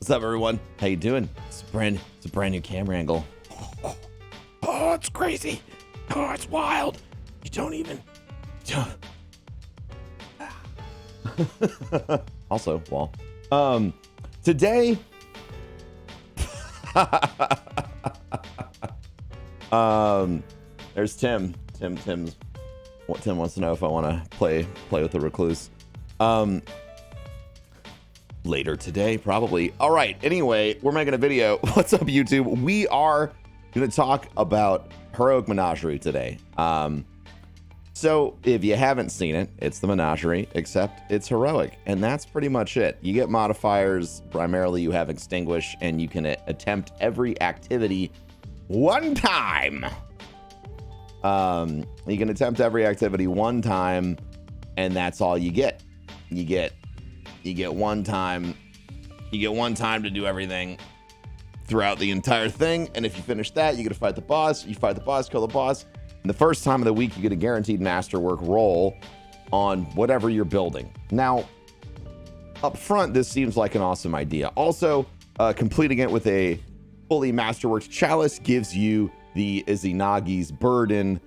What's up, everyone? How you doing? It's a brand new camera angle. Oh, it's crazy. Oh, it's wild. You don't even. Also, wall. Today. There's Tim. Tim wants to know if I want to play with the recluse. Later today, probably. All right. Anyway, we're making a video. What's up, YouTube? We are going to talk about Heroic Menagerie today. So if you haven't seen it, it's the Menagerie, except it's heroic, and that's pretty much it. You get modifiers. Primarily, you have Extinguish, and you can attempt every activity one time. You can attempt every activity one time, and that's all you get. You get one time. You get one time to do everything throughout the entire thing, and if you finish that, you get to fight the boss. You fight the boss, kill the boss. And the first time of the week, you get a guaranteed masterwork roll on whatever you're building. Now, up front, this seems like an awesome idea. Also, completing it with a fully masterworked chalice gives you the Izanagi's Burden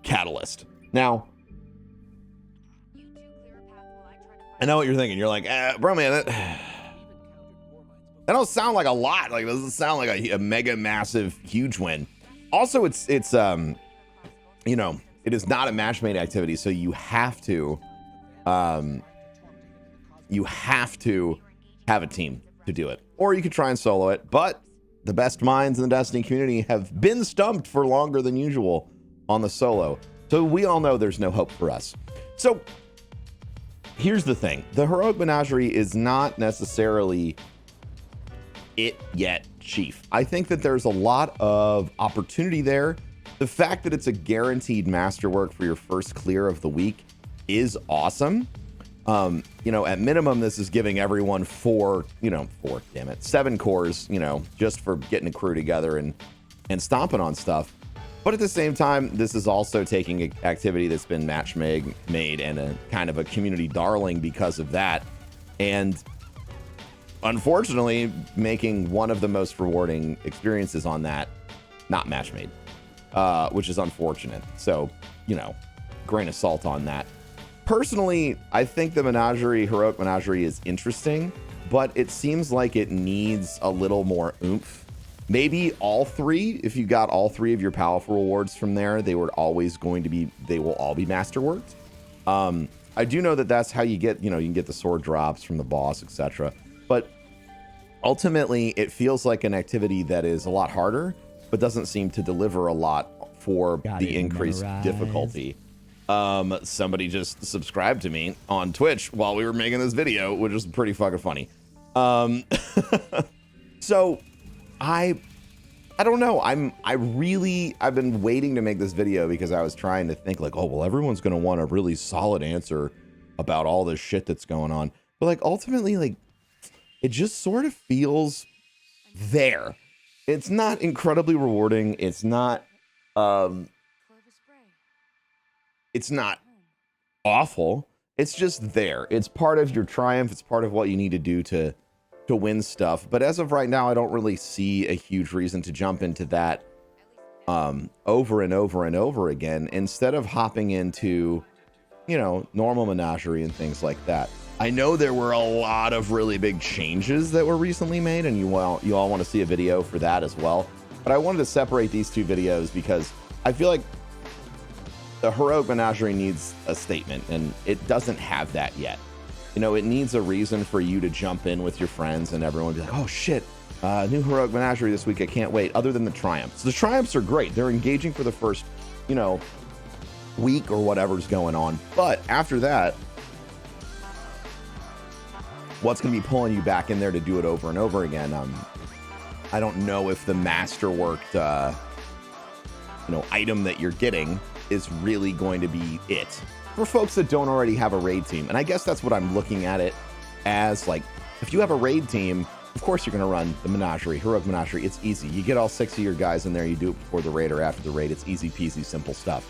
catalyst. Now, I know what you're thinking. You're like, bro, man, that don't sound like a lot. Like, it doesn't sound like a mega massive huge win. Also, it's you know, it is not a match-made activity, so you have to have a team to do it, or you could try and solo it. But the best minds in the Destiny community have been stumped for longer than usual on the solo, so we all know there's no hope for us. So here's the thing: the Heroic Menagerie is not necessarily it yet, Chief. I think that there's a lot of opportunity there. The fact that it's a guaranteed masterwork for your first clear of the week is awesome. You know, at minimum, this is giving everyone 7 cores, you know, just for getting a crew together and stomping on stuff. But at the same time, this is also taking an activity that's been match made and a kind of a community darling because of that. And unfortunately, making one of the most rewarding experiences on that not match made, which is unfortunate. So, you know, grain of salt on that. Personally, I think the Heroic Menagerie is interesting, but it seems like it needs a little more oomph. Maybe all three, if you got all three of your powerful rewards from there, they will all be masterworked. I do know that that's how you get, you know, you can get the sword drops from the boss, etc. But ultimately, it feels like an activity that is a lot harder, but doesn't seem to deliver a lot for the increased difficulty. Somebody just subscribed to me on Twitch while we were making this video, which is pretty fucking funny. So I don't know. I've been waiting to make this video because I was trying to think like, oh, well, everyone's going to want a really solid answer about all this shit that's going on. But like, ultimately, like, it just sort of feels there. It's not incredibly rewarding. It's not awful. It's just there. It's part of your triumph. It's part of what you need to do to win stuff. But as of right now, I don't really see a huge reason to jump into that over and over and over again, instead of hopping into, you know, normal Menagerie and things like that. I know there were a lot of really big changes that were recently made, and you all want to see a video for that as well. But I wanted to separate these two videos because I feel like the Heroic Menagerie needs a statement, and it doesn't have that yet. You know, it needs a reason for you to jump in with your friends and everyone be like, oh shit, new Heroic Menagerie this week, I can't wait, other than the triumphs. The triumphs are great. They're engaging for the first, you know, week or whatever's going on. But after that, what's going to be pulling you back in there to do it over and over again? I don't know if the masterworked, you know, item that you're getting is really going to be it for folks that don't already have a raid team. And I guess that's what I'm looking at it as. Like, if you have a raid team, of course you're going to run the Menagerie, Heroic Menagerie. It's easy. You get all 6 of your guys in there. You do it before the raid or after the raid. It's easy peasy, simple stuff.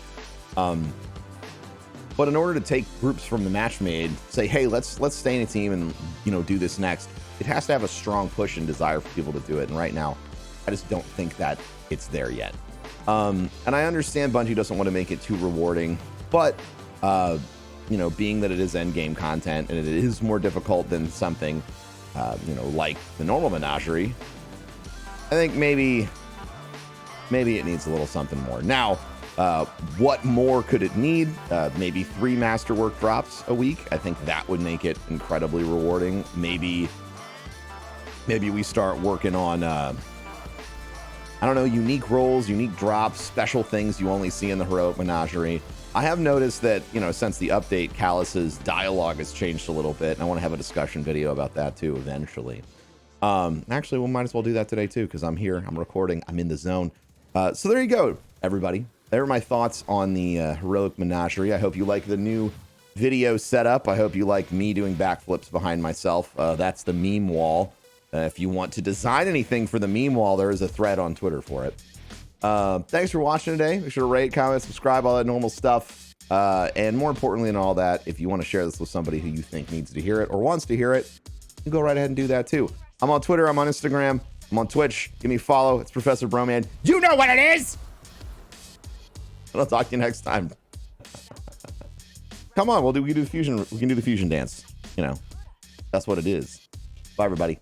But But in order to take groups from the match made, say, hey, let's stay in a team and, you know, do this next, it has to have a strong push and desire for people to do it. And right now, I just don't think that it's there yet. And I understand Bungie doesn't want to make it too rewarding, but, you know, being that it is end game content and it is more difficult than something, you know, like the normal Menagerie, I think maybe it needs a little something more. Now, what more could it need? Maybe 3 masterwork drops a week. I think that would make it incredibly rewarding. Maybe we start working on, I don't know, unique roles, unique drops, special things you only see in the Heroic Menagerie. I have noticed that, you know, since the update, Callus's dialogue has changed a little bit, and I want to have a discussion video about that too eventually. Actually, we might as well do that today too, because I'm here, I'm recording, I'm in the zone. So there you go, everybody. There are my thoughts on the Heroic Menagerie. I hope you like the new video setup. I hope you like me doing backflips behind myself. That's the meme wall. If you want to design anything for the meme wall, there is a thread on Twitter for it. Thanks for watching today. Make sure to rate, comment, subscribe, all that normal stuff. And more importantly than all that, if you want to share this with somebody who you think needs to hear it or wants to hear it, you go right ahead and do that too. I'm on Twitter. I'm on Instagram. I'm on Twitch. Give me a follow. It's ProfessorBroman. You know what it is. And I'll talk to you next time. Come on, we can do the fusion. We can do the fusion dance. You know, that's what it is. Bye, everybody.